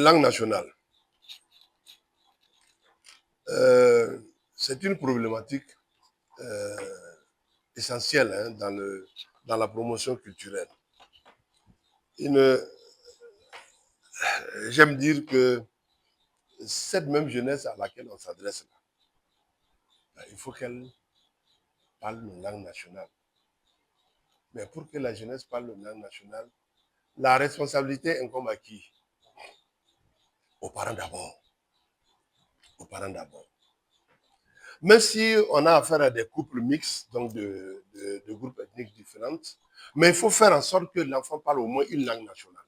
Les langues nationales. C'est une problématique essentielle hein, dans la promotion culturelle. J'aime dire que cette même jeunesse à laquelle on s'adresse là, il faut qu'elle parle nos langues nationales. Mais pour que la jeunesse parle nos langues nationales, la responsabilité incombe à qui? Aux parents d'abord. Aux parents d'abord. Même si on a affaire à des couples mixtes, donc de groupes ethniques différents, mais il faut faire en sorte que l'enfant parle au moins une langue nationale.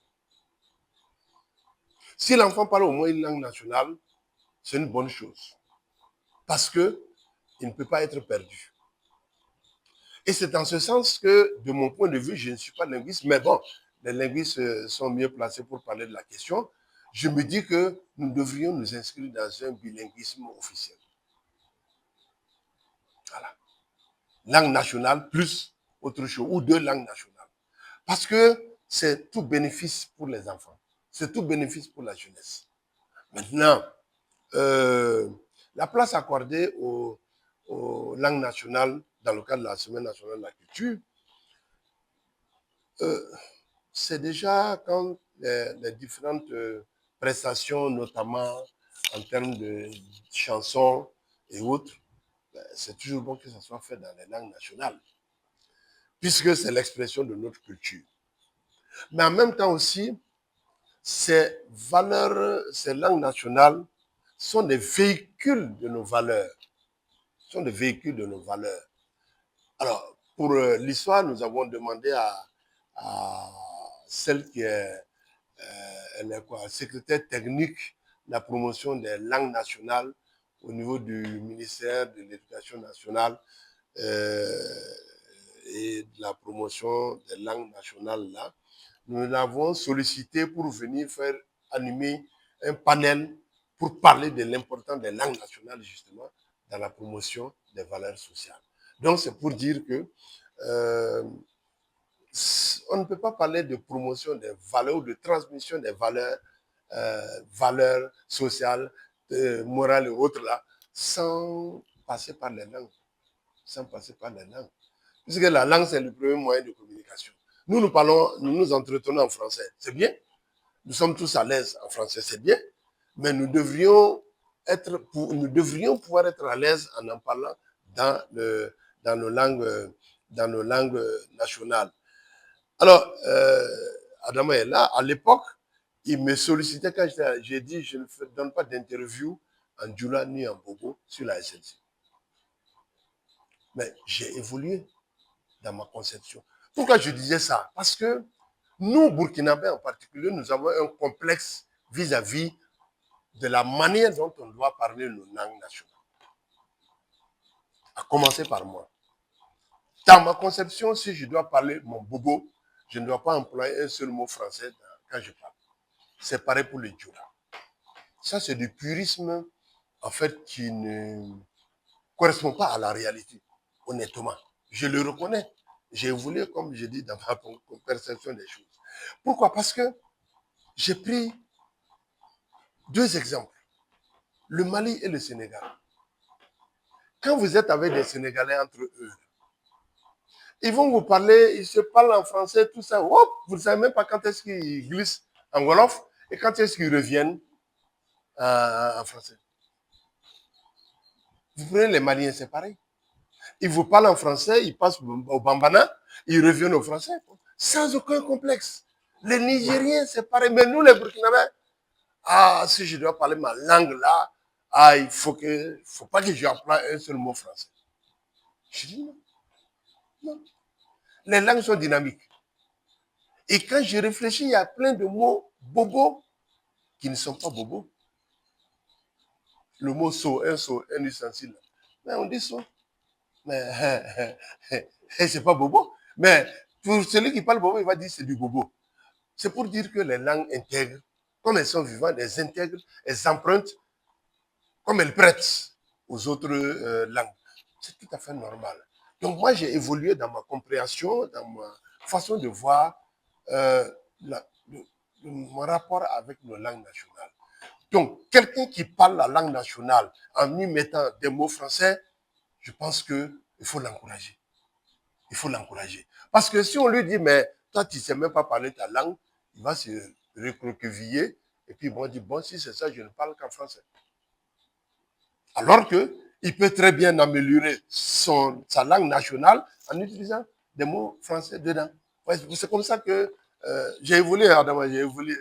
Si l'enfant parle au moins une langue nationale, c'est une bonne chose. Parce qu'il ne peut pas être perdu. Et c'est en ce sens que, de mon point de vue, je ne suis pas linguiste, mais bon, les linguistes sont mieux placés pour parler de la question. Je me dis que nous devrions nous inscrire dans un bilinguisme officiel. Voilà. Langue nationale plus autre chose, ou deux langues nationales. Parce que c'est tout bénéfice pour les enfants. C'est tout bénéfice pour la jeunesse. Maintenant, la place accordée aux langues nationales dans le cadre de la Semaine nationale de la culture, c'est déjà quand les différentes prestations, notamment en termes de chansons et autres, c'est toujours bon que ça soit fait dans les langues nationales, puisque c'est l'expression de notre culture. Mais en même temps aussi, ces valeurs, ces langues nationales sont des véhicules de nos valeurs. Sont des véhicules de nos valeurs. Alors, pour l'histoire, nous avons demandé à celle qui est, elle est quoi, secrétaire technique de la promotion des langues nationales au niveau du ministère de l'Éducation nationale et de la promotion des langues nationales là. Nous l'avons sollicité pour venir faire animer un panel pour parler de l'importance des langues nationales, justement, dans la promotion des valeurs sociales. Donc, c'est pour dire que on ne peut pas parler de promotion des valeurs ou de transmission des valeurs sociales, morales et autres, là, sans passer par les langues. Sans passer par les langues. Puisque la langue, c'est le premier moyen de communication. Nous parlons, nous nous entretenons en français. C'est bien. Nous sommes tous à l'aise en français, c'est bien. Mais nous devrions pouvoir être à l'aise en parlant dans nos langues nationales. Alors, Adama est là. À l'époque, il me sollicitait quand j'ai dit je ne donne pas d'interview en Djoula ni en Bobo sur la SNC. Mais j'ai évolué dans ma conception. Pourquoi je disais ça? Parce que nous, Burkinabés en particulier, nous avons un complexe vis-à-vis de la manière dont on doit parler nos langues nationales. À commencer par moi. Dans ma conception, si je dois parler mon bobo, je ne dois pas employer un seul mot français quand je parle. C'est pareil pour les Djoula. Ça, c'est du purisme, en fait, qui ne correspond pas à la réalité, honnêtement. Je le reconnais. J'ai évolué, comme je dis, dans ma perception des choses. Pourquoi? Parce que j'ai pris deux exemples. Le Mali et le Sénégal. Quand vous êtes avec des Sénégalais entre eux, ils vont vous parler, ils se parlent en français, tout ça. Hop, vous ne savez même pas quand est-ce qu'ils glissent en Wolof et quand est-ce qu'ils reviennent en français. Vous prenez les Maliens, c'est pareil. Ils vous parlent en français, ils passent au Bambana, ils reviennent au français, sans aucun complexe. Les Nigériens, c'est pareil. Mais nous, les Burkinabés, si je dois parler ma langue là, il faut pas que j'emploie un seul mot français. Je dis non. Non. Les langues sont dynamiques. Et quand je réfléchis, il y a plein de mots bobos qui ne sont pas bobos. Le mot saut, un ustensile. Mais on dit saut. Mais c'est pas bobo. Mais pour celui qui parle bobo, il va dire c'est du bobo. C'est pour dire que les langues intègrent, comme elles sont vivantes, elles intègrent, elles empruntent, comme elles prêtent aux autres langues. C'est tout à fait normal. Donc moi, j'ai évolué dans ma compréhension, dans ma façon de voir mon rapport avec nos langues nationales. Donc, quelqu'un qui parle la langue nationale en y mettant des mots français, je pense qu'il faut l'encourager. Il faut l'encourager. Parce que si on lui dit, mais toi, tu ne sais même pas parler ta langue, il va se recroqueviller. Et puis, bon, dit, bon, si c'est ça, je ne parle qu'en français. Alors qu'il peut très bien améliorer sa langue nationale en utilisant des mots français dedans. Ouais, c'est comme ça que j'ai évolué, Adama, j'ai évolué.